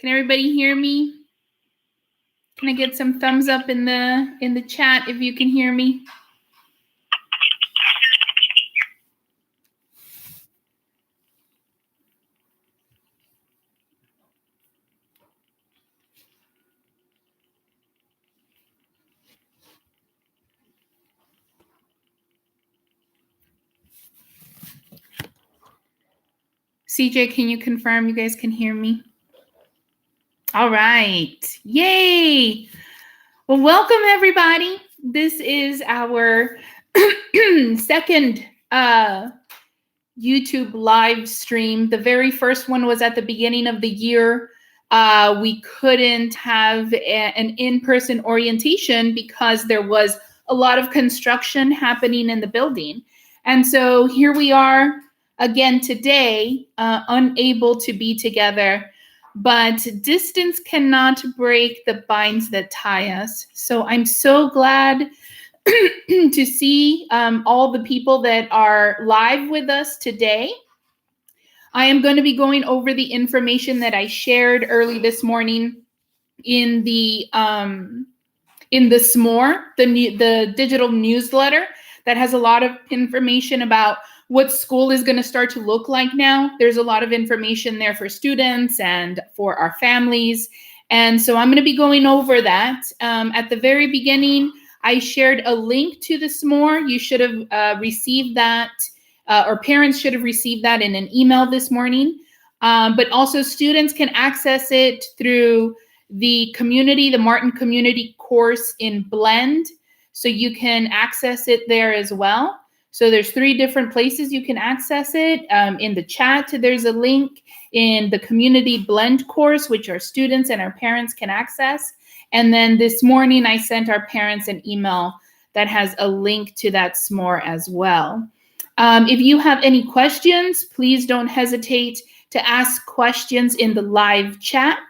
Can everybody hear me? Can I get some thumbs up in the chat if you can hear me? CJ, can you confirm you guys can hear me? All right. Yay. Well, welcome everybody. This is our second YouTube live stream. The very first one was at the beginning of the year. We couldn't have an in-person orientation because there was a lot of construction happening in the building. And so here we are again today, unable to be together, but distance cannot break the binds that tie us. So I'm so glad to see all the people that are live with us today. I am going to be going over the information that I shared early this morning in the SMORE, the digital newsletter that has a lot of information about what school is going to start to look like now. There's a lot of information there for students and for our families. And so I'm going to be going over that. At the very beginning, I shared a link to the SMORE. You should have received that, or parents should have received that in an email this morning. But also students can access it through the Martin Community course in Blend. So you can access it there as well. So there's 3 different places you can access it. In the chat, there's a link in the Community Blend course, which our students and our parents can access. And then this morning, I sent our parents an email that has a link to that SMORE as well. If you have any questions, please don't hesitate to ask questions in the live chat.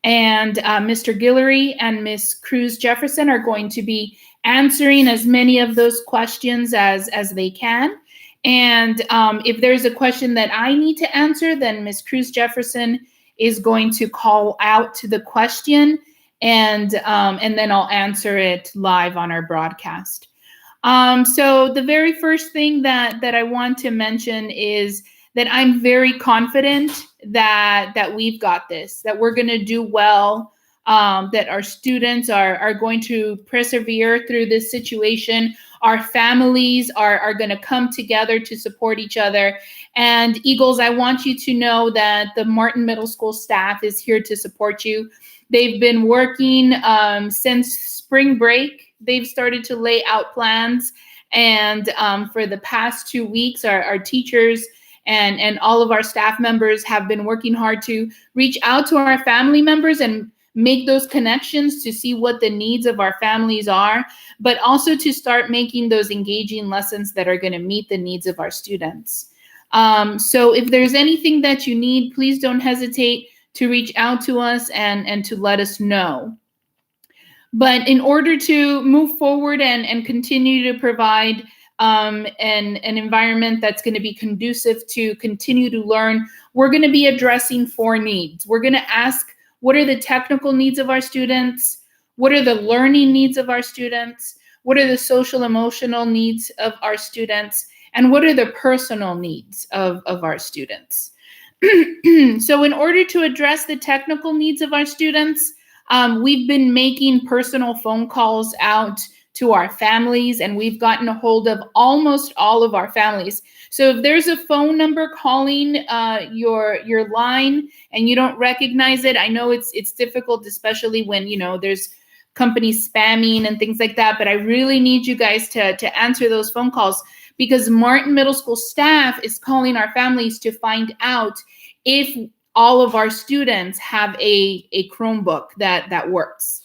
And Mr. Guillory and Ms. Cruz Jefferson are going to be answering as many of those questions as they can. And if there's a question that I need to answer, then Ms. Cruz Jefferson is going to call out to the question, and then I'll answer it live on our broadcast. So the very first thing that I want to mention is that I'm very confident that we've got this, that we're going to do well, that our students are going to persevere through this situation. Our families are going to come together to support each other. And Eagles, I want you to know that the Martin Middle School staff is here to support you. They've been working since spring break. They've started to lay out plans. And for the past 2 weeks, our teachers and all of our staff members have been working hard to reach out to our family members and make those connections to see what the needs of our families are, but also to start making those engaging lessons that are going to meet the needs of our students. So if there's anything that you need, please don't hesitate to reach out to us and to let us know. But in order to move forward and continue to provide an environment that's going to be conducive to continue to learn, we're going to be addressing 4 needs. We're going to ask, what are the technical needs of our students? What are the learning needs of our students? What are the social emotional needs of our students? And what are the personal needs of our students? So in order to address the technical needs of our students, we've been making personal phone calls out to our families, and we've gotten a hold of almost all of our families. So if there's a phone number calling your line and you don't recognize it, I know it's difficult, especially when there's companies spamming and things like that. But I really need you guys to answer those phone calls, because Martin Middle School staff is calling our families to find out if all of our students have a Chromebook that works.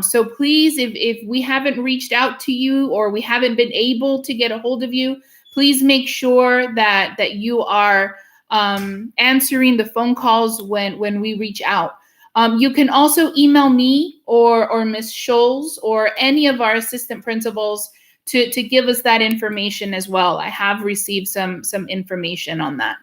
So please, if we haven't reached out to you or we haven't been able to get a hold of you, please make sure that you are answering the phone calls when we reach out. You can also email me or Ms. Scholes or any of our assistant principals to give us that information as well. I have received some information on that.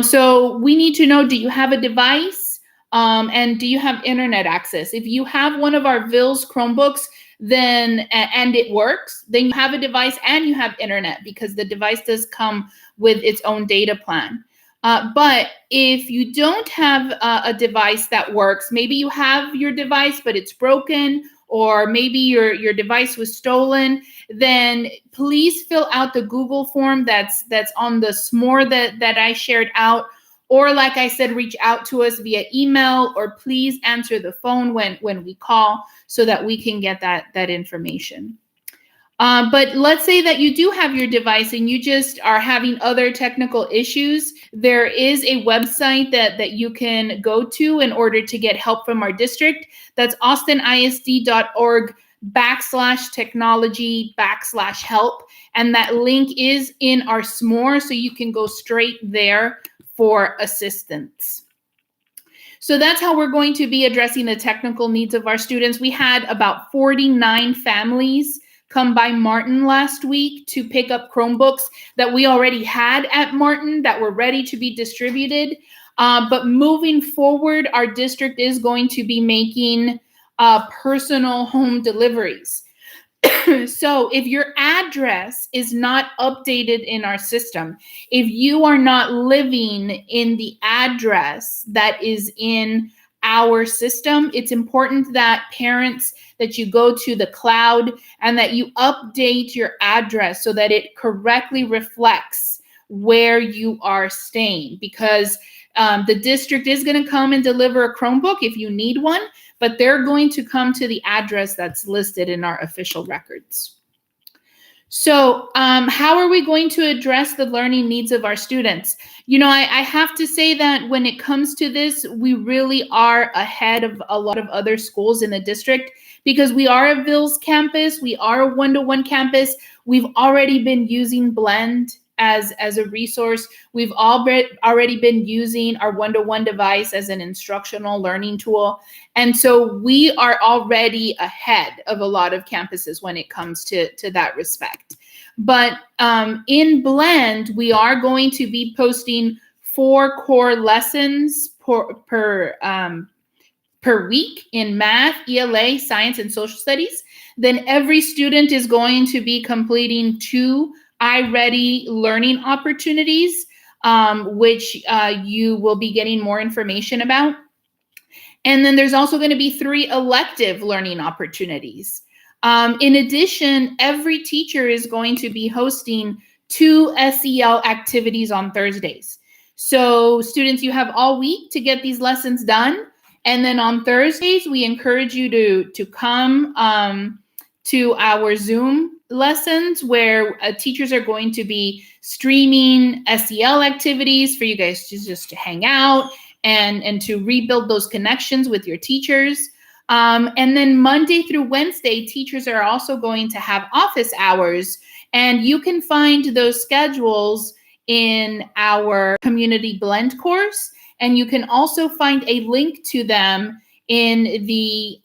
So we need to know, do you have a device? And do you have internet access? If you have one of our VILS Chromebooks, then and it works, then you have a device and you have internet, because the device does come with its own data plan. But if you don't have a device that works, maybe you have your device but it's broken, or maybe your device was stolen, then please fill out the Google form that's on the SMORE that I shared out. Or like I said, reach out to us via email, or please answer the phone when we call, so that we can get that information. But let's say that you do have your device and you just are having other technical issues. There is a website that you can go to in order to get help from our district. That's austinisd.org/technology/help. And that link is in our SMORE, so you can go straight there for assistance. So that's how we're going to be addressing the technical needs of our students. We had about 49 families come by Martin last week to pick up Chromebooks that we already had at Martin that were ready to be distributed. But moving forward, our district is going to be making personal home deliveries. So if your address is not updated in our system, if you are not living in the address that is in our system, it's important that parents, that you go to the cloud and that you update your address so that it correctly reflects where you are staying, because the district is going to come and deliver a Chromebook if you need one, but they're going to come to the address that's listed in our official records. So how are we going to address the learning needs of our students? You know, I have to say that when it comes to this, we really are ahead of a lot of other schools in the district, because we are a VILS campus, we are a one-to-one campus. We've already been using Blend as a resource. We've already been using our one-to-one device as an instructional learning tool. And so we are already ahead of a lot of campuses when it comes to that respect. But in Blend, we are going to be posting 4 core lessons per week in math, ELA, science, and social studies. Then every student is going to be completing 2 iReady learning opportunities, which you will be getting more information about. And then there's also going to be 3 elective learning opportunities. In addition, every teacher is going to be hosting 2 SEL activities on Thursdays. So students, you have all week to get these lessons done. And then on Thursdays, we encourage you to come to our Zoom lessons, where teachers are going to be streaming SEL activities for you guys to just to hang out and to rebuild those connections with your teachers. And then Monday through Wednesday, teachers are also going to have office hours, and you can find those schedules in our Community Blend course. And you can also find a link to them in the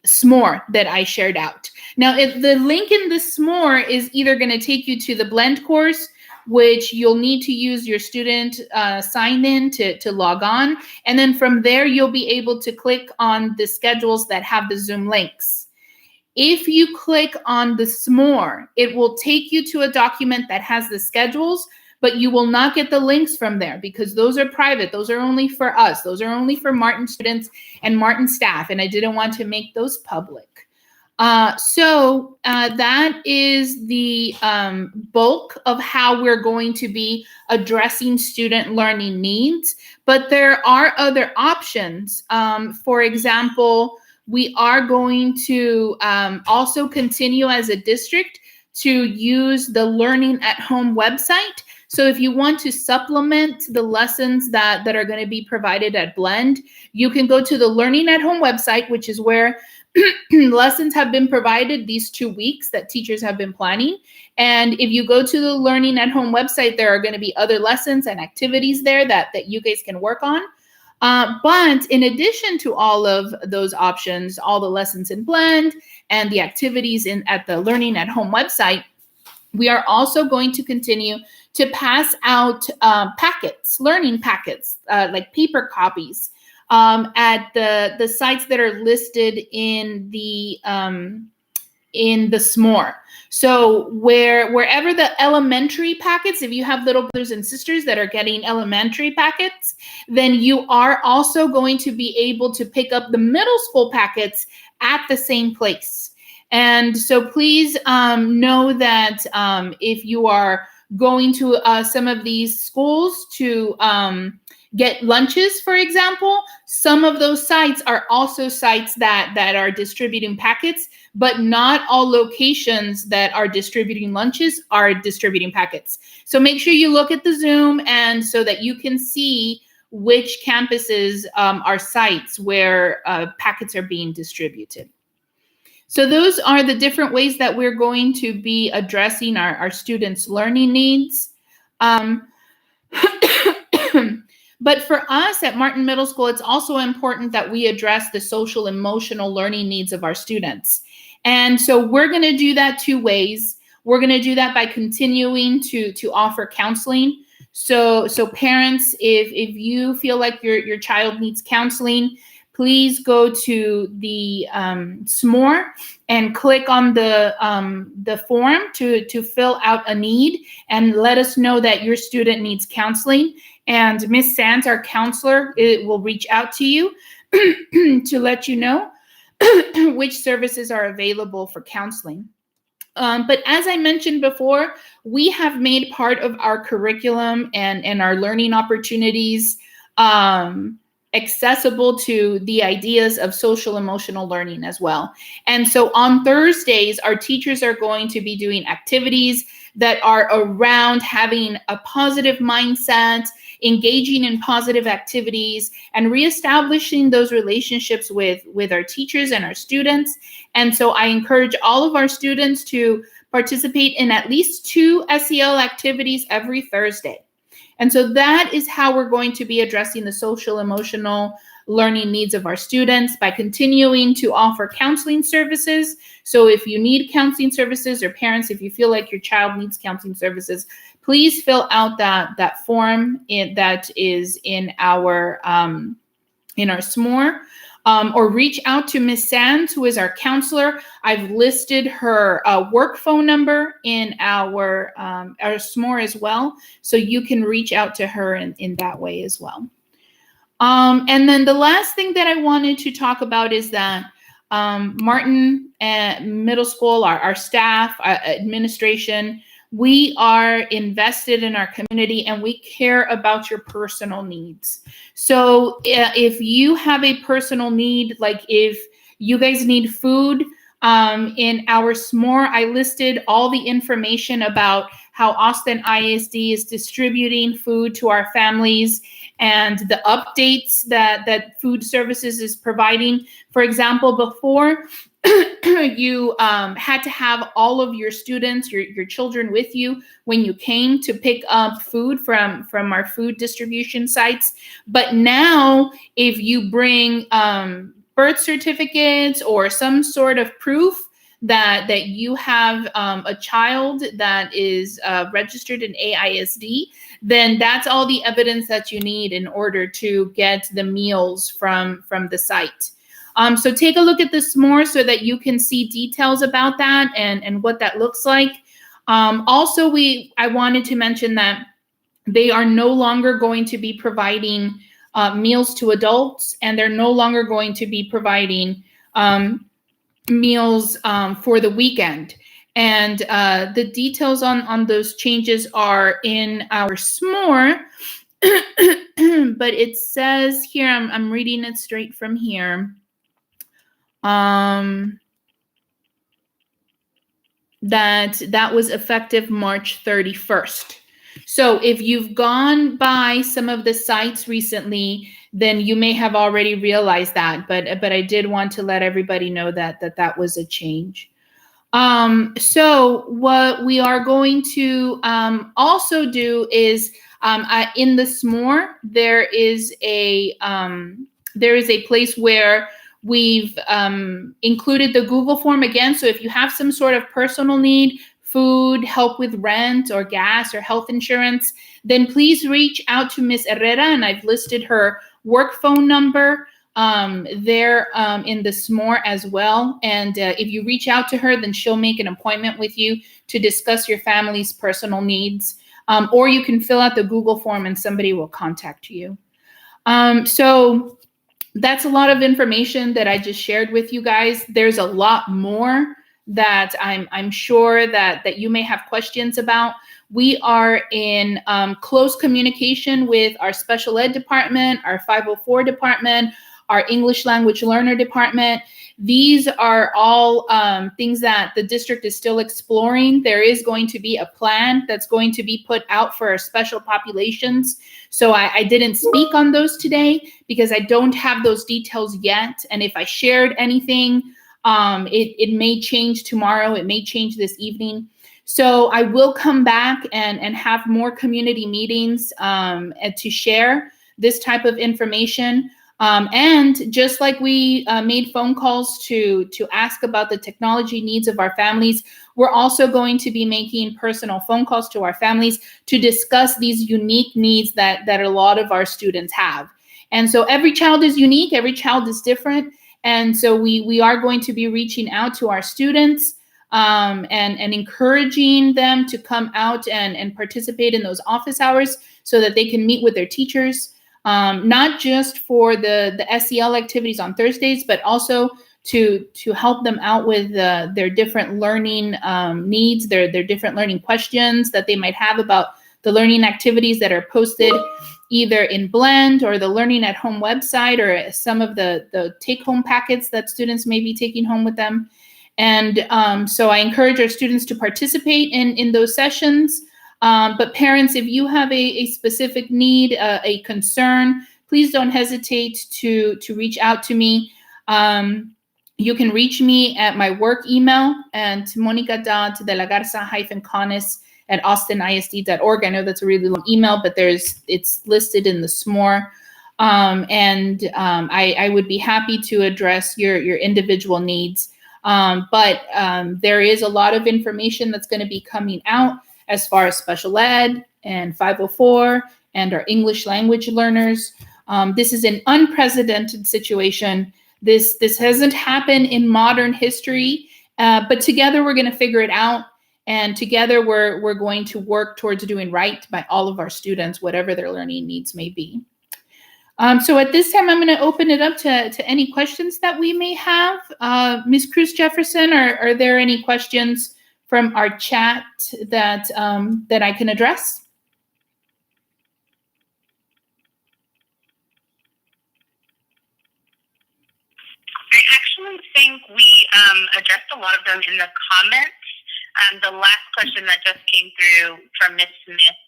SMORE that I shared out. Now, if the link in the SMORE is either going to take you to the Blend course, which you'll need to use your student sign-in to log on. And then from there, you'll be able to click on the schedules that have the Zoom links. If you click on the SMORE, it will take you to a document that has the schedules, but you will not get the links from there, because those are private. Those are only for us. Those are only for Martin students and Martin staff, and I didn't want to make those public. So that is the bulk of how we're going to be addressing student learning needs, but there are other options. For example, we are going to also continue as a district to use the Learning at Home website. So if you want to supplement the lessons that are going to be provided at Blend, you can go to the Learning at Home website, which is where lessons have been provided these 2 weeks that teachers have been planning. And if you go to the Learning at Home website, there are going to be other lessons and activities there that you guys can work on. But in addition to all of those options, all the lessons in Blend and the activities at the Learning at Home website, we are also going to continue to pass out packets, learning packets, like paper copies, at the sites that are listed in the SMORE. So wherever the elementary packets, if you have little brothers and sisters that are getting elementary packets, then you are also going to be able to pick up the middle school packets at the same place. And so please know that if you are going to some of these schools to get lunches, for example, some of those sites are also sites that are distributing packets, but not all locations that are distributing lunches are distributing packets. So make sure you look at the Zoom, and so that you can see which campuses are sites where packets are being distributed. So those are the different ways that we're going to be addressing our students' learning needs. But for us at Martin Middle School, it's also important that we address the social emotional learning needs of our students. And so we're going to do that two ways. We're going to do that by continuing to offer counseling. So parents, if you feel like your child needs counseling, please go to the SMORE and click on the form to fill out a need, and let us know that your student needs counseling. And Ms. Sands, our counselor, will reach out to you to let you know which services are available for counseling. But as I mentioned before, we have made part of our curriculum and our learning opportunities accessible to the ideas of social emotional learning as well. And so on Thursdays, our teachers are going to be doing activities that are around having a positive mindset, engaging in positive activities, and reestablishing those relationships with our teachers and our students. And so I encourage all of our students to participate in at least 2 SEL activities every Thursday. And so that is how we're going to be addressing the social emotional learning needs of our students, by continuing to offer counseling services. So if you need counseling services, or parents, if you feel like your child needs counseling services, please fill out that form that is in our SMORE, or reach out to Ms. Sands, who is our counselor. I've listed her work phone number in our SMORE as well, so you can reach out to her in that way as well. And then the last thing that I wanted to talk about is that Martin Middle School, our staff, administration, we are invested in our community, and we care about your personal needs. So if you have a personal need, like if you guys need food, in our SMORE, I listed all the information about how Austin ISD is distributing food to our families and the updates that food services is providing. For example, before you had to have all of your students, your children with you when you came to pick up food from our food distribution sites. But now, if you bring birth certificates or some sort of proof that you have a child that is registered in AISD, then that's all the evidence that you need in order to get the meals from the site. So take a look at this more so that you can see details about that and what that looks like. Also, I wanted to mention that they are no longer going to be providing meals to adults, and they're no longer going to be providing meals for the weekend. And the details on those changes are in our SMORE, but it says here, I'm reading it straight from here, that was effective March 31st. So if you've gone by some of the sites recently, then you may have already realized that, but I did want to let everybody know that was a change. So what we are going to also do is in the SMORE, there is a place where we've included the Google form again. So if you have some sort of personal need, food, help with rent or gas or health insurance, then please reach out to Ms. Herrera, and I've listed her work phone number there in the SMORE as well. And if you reach out to her, then she'll make an appointment with you to discuss your family's personal needs. Or you can fill out the Google form and somebody will contact you. So that's a lot of information that I just shared with you guys. There's a lot more that I'm sure that you may have questions about. We are in close communication with our special ed department, our 504 department, our English language learner department. These are all things that the district is still exploring. There is going to be a plan that's going to be put out for our special populations. So I didn't speak on those today because I don't have those details yet. And if I shared anything, it may change tomorrow. It may change this evening. So I will come back and have more community meetings to share this type of information. And just like we made phone calls to ask about the technology needs of our families, we're also going to be making personal phone calls to our families to discuss these unique needs that a lot of our students have. And so every child is unique, every child is different. And so we are going to be reaching out to our students and encouraging them to come out and participate in those office hours so that they can meet with their teachers. Not just for the SEL activities on Thursdays, but also to help them out with their different learning needs, their different learning questions that they might have about the learning activities that are posted either in Blend or the Learning at Home website or some of the take-home packets that students may be taking home with them. And so I encourage our students to participate in those sessions. But parents, if you have a specific need, a concern, please don't hesitate to reach out to me. You can reach me at my work email at monica.delagarza-cones@austinisd.org. I know that's a really long email, but it's listed in the SMORE. I would be happy to address your individual needs. But there is a lot of information that's going to be coming out as far as special ed and 504 and our English language learners. This is an unprecedented situation. This hasn't happened in modern history, but together we're going to figure it out. And together we're going to work towards doing right by all of our students, whatever their learning needs may be. So at this time, I'm going to open it up to any questions that we may have. Ms. Cruz Jefferson, are there any questions from our chat that I can address? I actually think we addressed a lot of them in the comments. The last question that just came through from Ms. Smith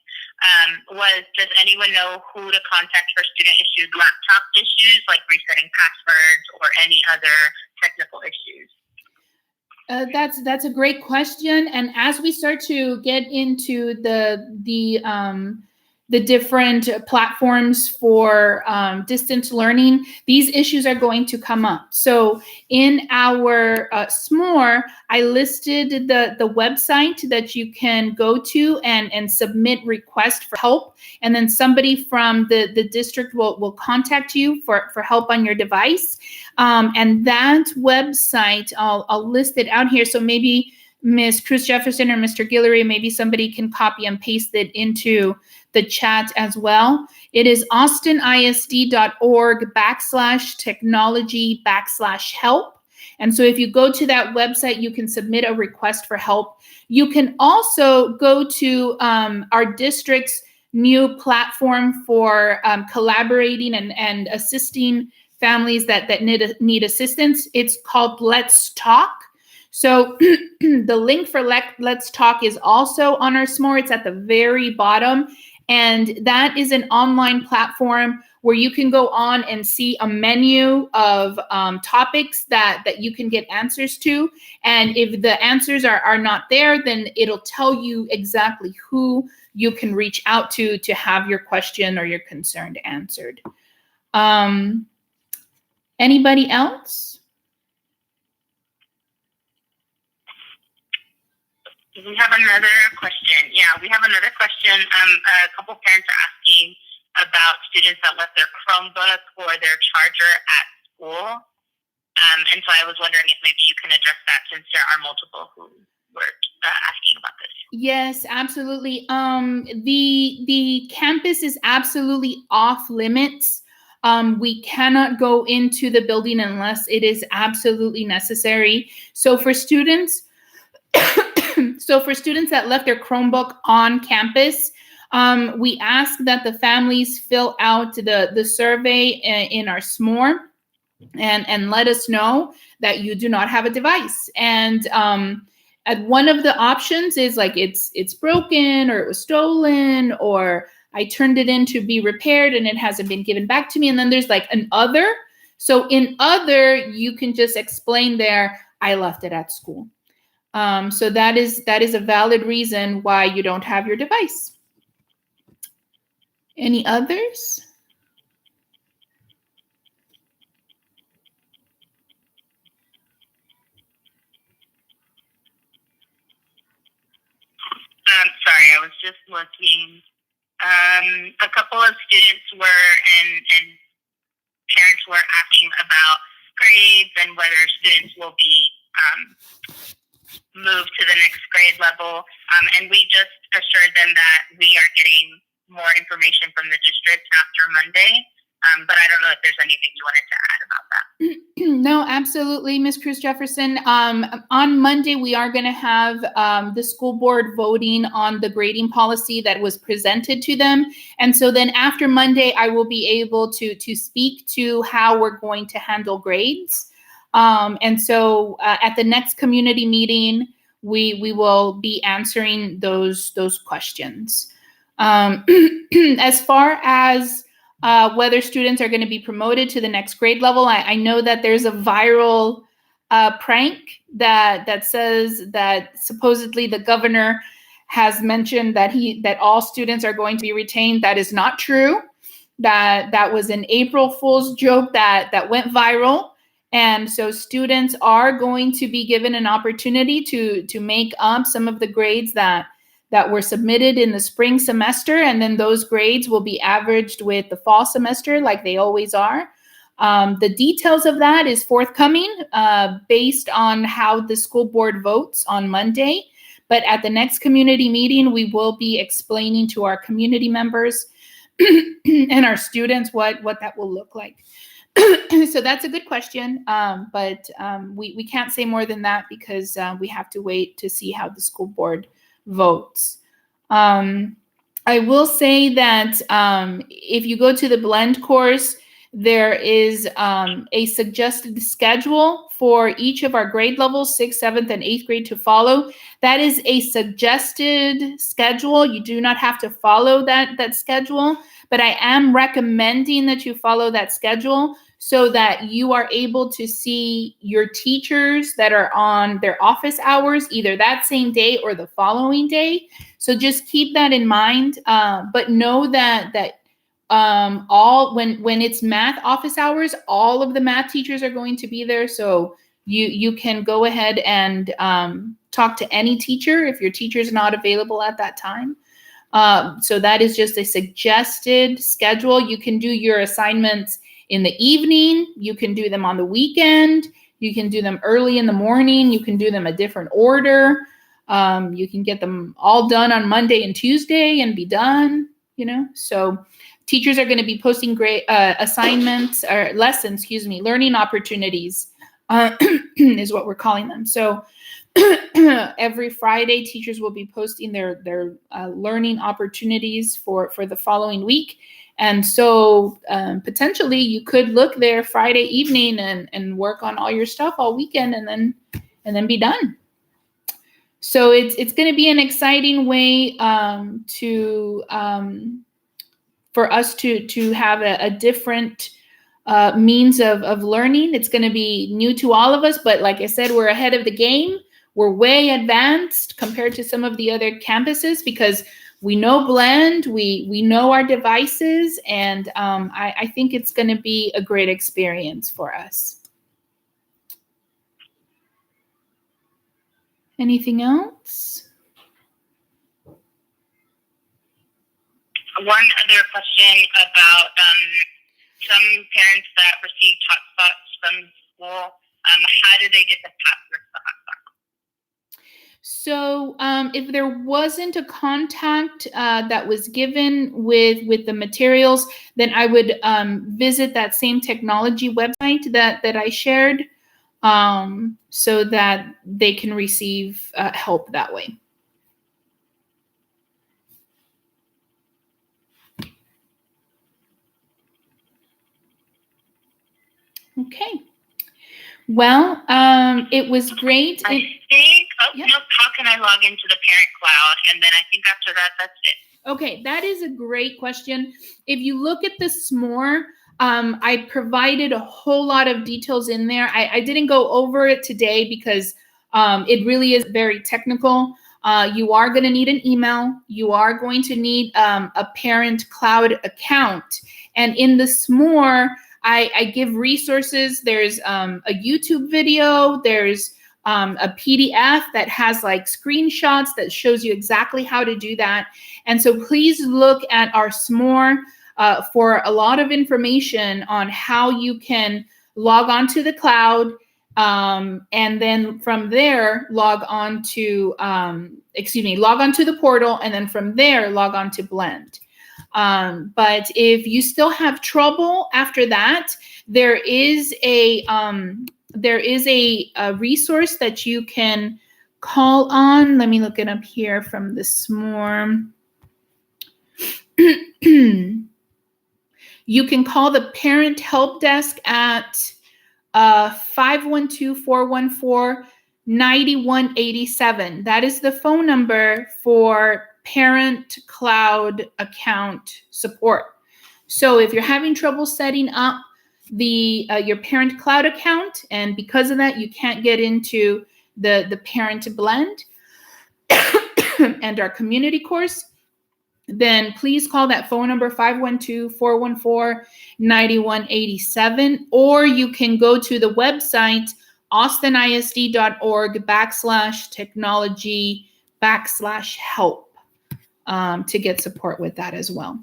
was, does anyone know who to contact for student-issued laptop issues, like resetting passwords or any other technical issues? That's a great question. And as we start to get into the different platforms for distance learning, these issues are going to come up. So in our SMORE, I listed the website that you can go to and submit requests for help. And then somebody from the district will contact you for help on your device. And that website, I'll list it out here. So maybe Ms. Cruz Jefferson or Mr. Guillory, maybe somebody can copy and paste it into the chat as well. It is austinisd.org/technology/help. And so if you go to that website, you can submit a request for help. You can also go to our district's new platform for collaborating and assisting families that need assistance. It's called Let's Talk. So the link for Let's Talk is also on our SMORE. It's at the very bottom. And that is an online platform where you can go on and see a menu of topics that you can get answers to. And if the answers are not there, then it'll tell you exactly who you can reach out to have your question or your concern answered. Anybody else? We have another question. Yeah, we have another question. A couple parents are asking about students that left their Chromebook or their charger at school. And so I was wondering if maybe you can address that since there are multiple who were asking about this. Yes, absolutely. The campus is absolutely off limits. We cannot go into the building unless it is absolutely necessary. So for students, that left their Chromebook on campus, we ask that the families fill out the survey in our SMORE and let us know that you do not have a device. And one of the options is like it's broken or it was stolen or I turned it in to be repaired and it hasn't been given back to me. And then there's like an other. So in other, you can just explain there, I left it at school. So that is a valid reason why you don't have your device. Any others? Sorry, I was just looking. A couple of students were and parents were asking about grades and whether students will be moved to the next grade level. And we just assured them that we are getting more information from the district after Monday. But I don't know if there's anything you wanted to add about that. No, absolutely, Ms. Cruz Jefferson. On Monday, we are going to have the school board voting on the grading policy that was presented to them. And so then after Monday, I will be able to speak to how we're going to handle grades. And so at the next community meeting, we will be answering those questions. As far as whether students are going to be promoted to the next grade level, I know that there's a viral prank that says that supposedly the governor has mentioned that all students are going to be retained. That is not true. That was an April Fool's joke that went viral. And so students are going to be given an opportunity to make up some of the grades that were submitted in the spring semester, and then those grades will be averaged with the fall semester like they always are. The details of that is forthcoming based on how the school board votes on Monday. But at the next community meeting, we will be explaining to our community members and our students what that will look like. So that's a good question, but we can't say more than that because we have to wait to see how the school board votes. I will say that if you go to the blend course, there is a suggested schedule for each of our grade levels, 6th, 7th, and 8th grade to follow. That is a suggested schedule. You do not have to follow that schedule, but I am recommending that you follow that schedule so that you are able to see your teachers that are on their office hours either that same day or the following day. So just keep that in mind, but know that when it's math office hours, all of the math teachers are going to be there. So you can go ahead and talk to any teacher if your teacher is not available at that time. So that is just a suggested schedule. You can do your assignments in the evening. You can do them on the weekend. You can do them early in the morning. You can do them a different order. You can get them all done on Monday and Tuesday and be done, So teachers are going to be posting great assignments or lessons, learning opportunities is what we're calling them. So every Friday, teachers will be posting their learning opportunities for the following week. And so potentially you could look there Friday evening and work on all your stuff all weekend and then be done. So it's going to be an exciting way for us to have a different means of learning. It's going to be new to all of us, but like I said, we're ahead of the game. We're way advanced compared to some of the other campuses because we know Blend, we know our devices, and I think it's going to be a great experience for us. Anything else? One other question about some parents that received hotspots from school. How do they get the password to the hotspot? So if there wasn't a contact that was given with the materials, then I would visit that same technology website that I shared, so that they can receive help that way. Okay. Well, it was great. I think, how can I log into the parent cloud? And then I think after that, that's it. Okay, that is a great question. If you look at the SMORE, I provided a whole lot of details in there. I didn't go over it today because it really is very technical. You are going to need an email. You are going to need a parent cloud account. And in the SMORE, I give resources. There's a YouTube video. There's a PDF that has like screenshots that shows you exactly how to do that. And so please look at our SMORE for a lot of information on how you can log on to the cloud, and then from there log on to the portal, and then from there log on to Blend. But if you still have trouble after that, there is a resource that you can call on. Let me look it up here from the SMORE. You can call the parent help desk at 512-414-9187. That is the phone number for parent cloud account support. So if you're having trouble setting up your parent cloud account, and because of that you can't get into the parent Blend and our community course, then please call that phone number 512-414-9187, or you can go to the website austinisd.org/technology/help to get support with that as well.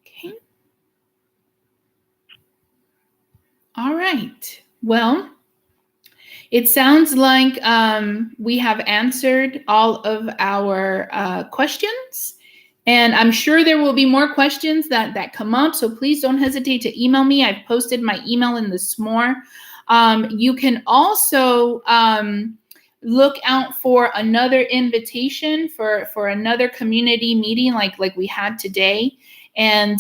Okay. All right. Well, it sounds like we have answered all of our questions, and I'm sure there will be more questions that come up, so please don't hesitate to email me. I've posted my email in the SMORE. You can also look out for another invitation for another community meeting like we had today, and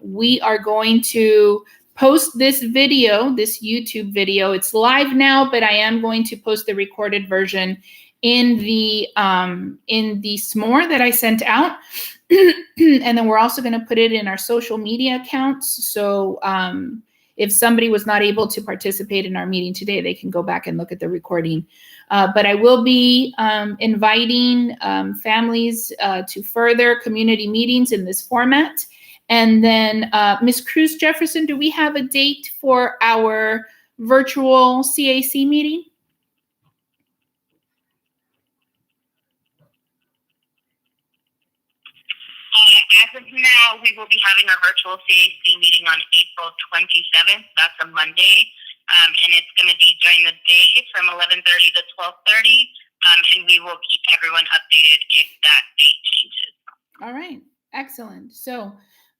we are going to post this video, this YouTube video. It's live now, but I am going to post the recorded version in the SMORE that I sent out. And then we're also going to put it in our social media accounts. So if somebody was not able to participate in our meeting today, they can go back and look at the recording. But I will be inviting families to further community meetings in this format. And then, Ms. Cruz Jefferson, do we have a date for our virtual CAC meeting? As of now, we will be having our virtual CAC meeting on April 27th. That's a Monday. And it's going to be during the day from 11:30 to 12:30. And we will keep everyone updated if that date changes. All right. Excellent. So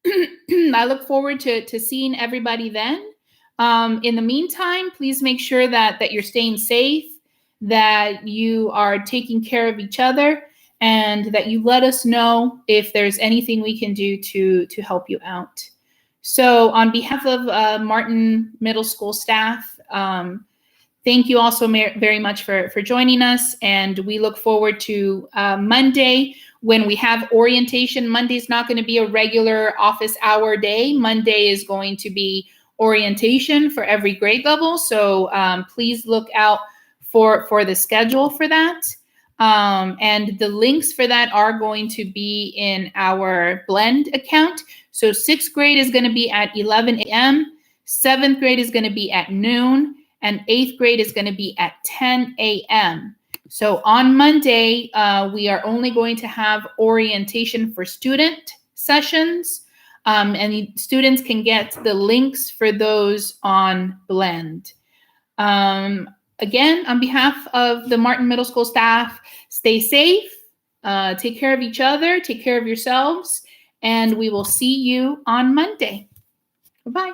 I look forward to seeing everybody then. In the meantime, please make sure that you're staying safe, that you are taking care of each other, and that you let us know if there's anything we can do to help you out. So on behalf of Martin Middle School staff, thank you also very much for joining us. And we look forward to Monday when we have orientation. Monday's not going to be a regular office hour day. Monday is going to be orientation for every grade level. So please look out for the schedule for that. And the links for that are going to be in our Blend account. So 6th grade is going to be at 11 a.m. 7th grade is going to be at noon. and 8th grade is going to be at 10 a.m. So on Monday, we are only going to have orientation for student sessions, and students can get the links for those on Blend. Again, on behalf of the Martin Middle School staff, stay safe, take care of each other, take care of yourselves, and we will see you on Monday. Bye-bye.